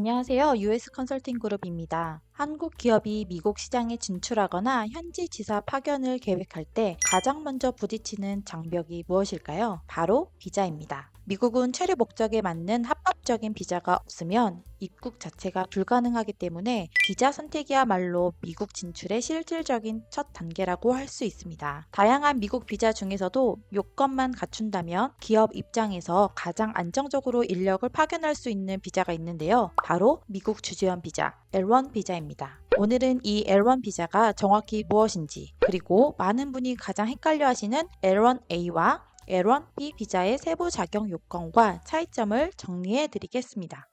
안녕하세요. US 컨설팅 그룹입니다. 한국 기업이 미국 시장에 진출하거나 현지 지사 파견을 계획할 때 가장 먼저 부딪히는 장벽이 무엇일까요? 바로 비자입니다. 미국은 체류 목적에 맞는 합법적인 비자가 없으면 입국 자체가 불가능하기 때문에 비자 선택이야말로 미국 진출의 실질적인 첫 단계라고 할 수 있습니다. 다양한 미국 비자 중에서도 요건만 갖춘다면 기업 입장에서 가장 안정적으로 인력을 파견할 수 있는 비자가 있는데요. 바로 미국 주재원 비자, L1 비자입니다. 오늘은 이 L1 비자가 정확히 무엇인지, 그리고 많은 분이 가장 헷갈려 하시는 L1A와 L1B 비자의 세부 작용 요건과 차이점을 정리해 드리겠습니다.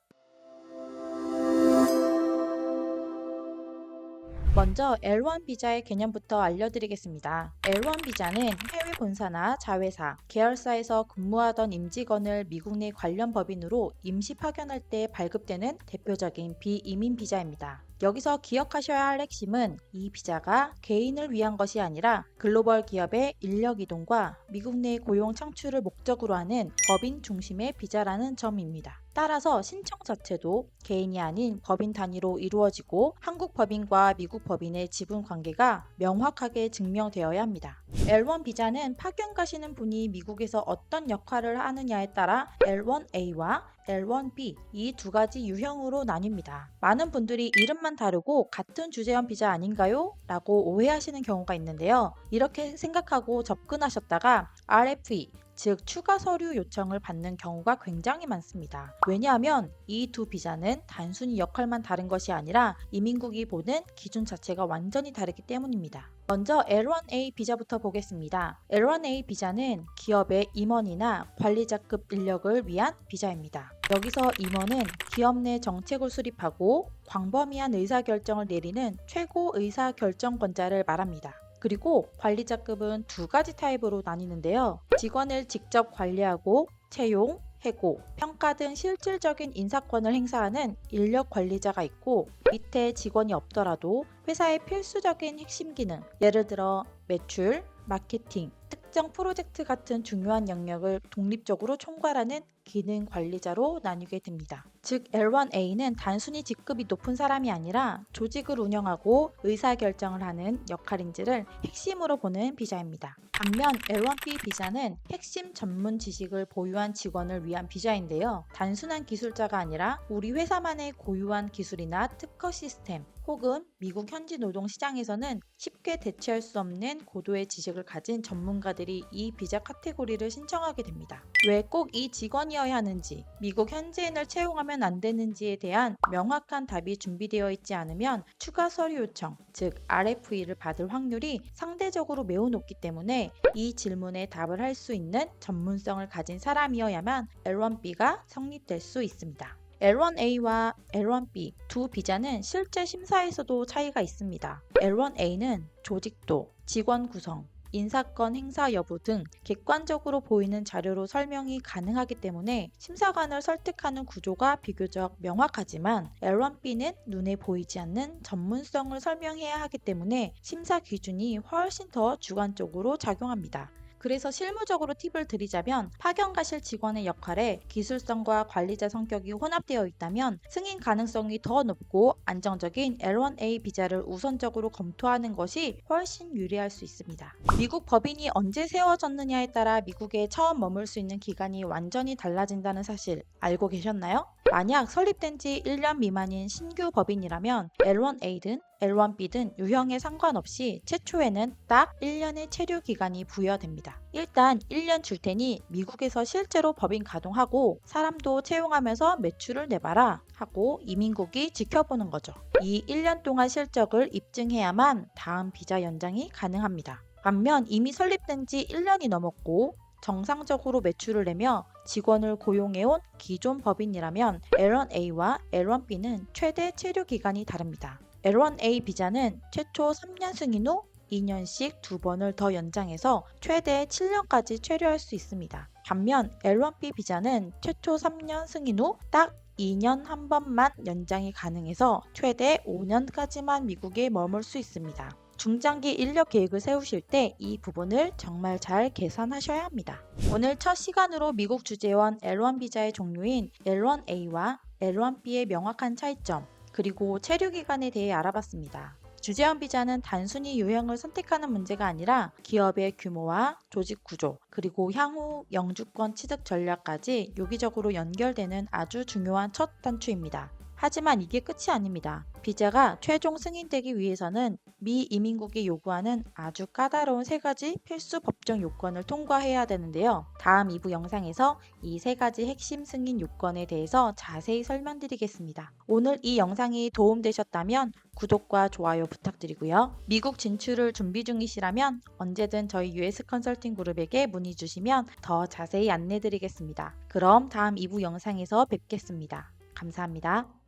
먼저 L1 비자의 개념부터 알려드리겠습니다. L1 비자는 해외 본사나 자회사, 계열사에서 근무하던 임직원을 미국 내 관련 법인으로 임시 파견할 때 발급되는 대표적인 비이민 비자입니다. 여기서 기억하셔야 할 핵심은 이 비자가 개인을 위한 것이 아니라 글로벌 기업의 인력 이동과 미국 내 고용 창출을 목적으로 하는 법인 중심의 비자라는 점입니다. 따라서 신청 자체도 개인이 아닌 법인 단위로 이루어지고 한국 법인과 미국 법인의 지분 관계가 명확하게 증명되어야 합니다. L1 비자는 파견 가시는 분이 미국에서 어떤 역할을 하느냐에 따라 L1A와 L1B 이 두 가지 유형으로 나뉩니다. 많은 분들이 이름만 다르고 같은 주재원 비자 아닌가요? 라고 오해하시는 경우가 있는데요. 이렇게 생각하고 접근하셨다가 RFE 즉 추가 서류 요청을 받는 경우가 굉장히 많습니다. 왜냐하면 이 두 비자는 단순히 역할만 다른 것이 아니라 이민국이 보는 기준 자체가 완전히 다르기 때문입니다. 먼저 L1A 비자부터 보겠습니다. L1A 비자는 기업의 임원이나 관리자급 인력을 위한 비자입니다. 여기서 임원은 기업 내 정책을 수립하고 광범위한 의사결정을 내리는 최고 의사결정권자를 말합니다. 그리고 관리자급은 두 가지 타입으로 나뉘는데요. 직원을 직접 관리하고 채용, 해고, 평가 등 실질적인 인사권을 행사하는 인력 관리자가 있고 밑에 직원이 없더라도 회사의 필수적인 핵심 기능, 예를 들어 매출, 마케팅, 특정 프로젝트 같은 중요한 영역을 독립적으로 총괄하는 기능 관리자로 나뉘게 됩니다. 즉 L1A는 단순히 직급이 높은 사람이 아니라 조직을 운영하고 의사결정을 하는 역할인지를 핵심으로 보는 비자입니다. 반면 L1B 비자는 핵심 전문 지식을 보유한 직원을 위한 비자인데요. 단순한 기술자가 아니라 우리 회사만의 고유한 기술이나 특허 시스템 혹은 미국 현지 노동 시장에서는 쉽게 대체할 수 없는 고도의 지식을 가진 전문가들이 이 비자 카테고리를 신청하게 됩니다. 왜 꼭 이 직원이어야 하는지, 미국 현지인을 채용하면 안 되는지에 대한 명확한 답이 준비되어 있지 않으면 추가 서류 요청, 즉 RFE를 받을 확률이 상대적으로 매우 높기 때문에 이 질문에 답을 할 수 있는 전문성을 가진 사람이어야만 L1B가 성립될 수 있습니다. L1A와 L1B 두 비자는 실제 심사에서도 차이가 있습니다. L1A는 조직도, 직원 구성, 인사권 행사 여부 등 객관적으로 보이는 자료로 설명이 가능하기 때문에 심사관을 설득하는 구조가 비교적 명확하지만 L1B는 눈에 보이지 않는 전문성을 설명해야 하기 때문에 심사 기준이 훨씬 더 주관적으로 작용합니다. 그래서 실무적으로 팁을 드리자면 파견 가실 직원의 역할에 기술성과 관리자 성격이 혼합되어 있다면 승인 가능성이 더 높고 안정적인 L1A 비자를 우선적으로 검토하는 것이 훨씬 유리할 수 있습니다. 미국 법인이 언제 세워졌느냐에 따라 미국에 처음 머물 수 있는 기간이 완전히 달라진다는 사실 알고 계셨나요? 만약 설립된 지 1년 미만인 신규 법인이라면 L1A든 L1B든 유형에 상관없이 최초에는 딱 1년의 체류 기간이 부여됩니다. 일단 1년 줄 테니 미국에서 실제로 법인 가동하고 사람도 채용하면서 매출을 내봐라 하고 이민국이 지켜보는 거죠. 이 1년 동안 실적을 입증해야만 다음 비자 연장이 가능합니다. 반면 이미 설립된 지 1년이 넘었고 정상적으로 매출을 내며 직원을 고용해온 기존 법인이라면 L1A와 L1B는 최대 체류 기간이 다릅니다. L1A 비자는 최초 3년 승인 후 2년씩 2번을 더 연장해서 최대 7년까지 체류할 수 있습니다. 반면 L1B 비자는 최초 3년 승인 후 딱 2년 한 번만 연장이 가능해서 최대 5년까지만 미국에 머물 수 있습니다. 중장기 인력 계획을 세우실 때 이 부분을 정말 잘 계산하셔야 합니다. 오늘 첫 시간으로 미국 주재원 L1 비자의 종류인 L1A와 L1B의 명확한 차이점, 그리고 체류 기간에 대해 알아봤습니다. 주재원 비자는 단순히 유형을 선택하는 문제가 아니라 기업의 규모와 조직 구조, 그리고 향후 영주권 취득 전략까지 유기적으로 연결되는 아주 중요한 첫 단추입니다. 하지만 이게 끝이 아닙니다. 비자가 최종 승인되기 위해서는 미 이민국이 요구하는 아주 까다로운 세 가지 필수 법정 요건을 통과해야 되는데요. 다음 2부 영상에서 이 세 가지 핵심 승인 요건에 대해서 자세히 설명드리겠습니다. 오늘 이 영상이 도움되셨다면 구독과 좋아요 부탁드리고요. 미국 진출을 준비 중이시라면 언제든 저희 US 컨설팅 그룹에게 문의 주시면 더 자세히 안내드리겠습니다. 그럼 다음 2부 영상에서 뵙겠습니다. 감사합니다.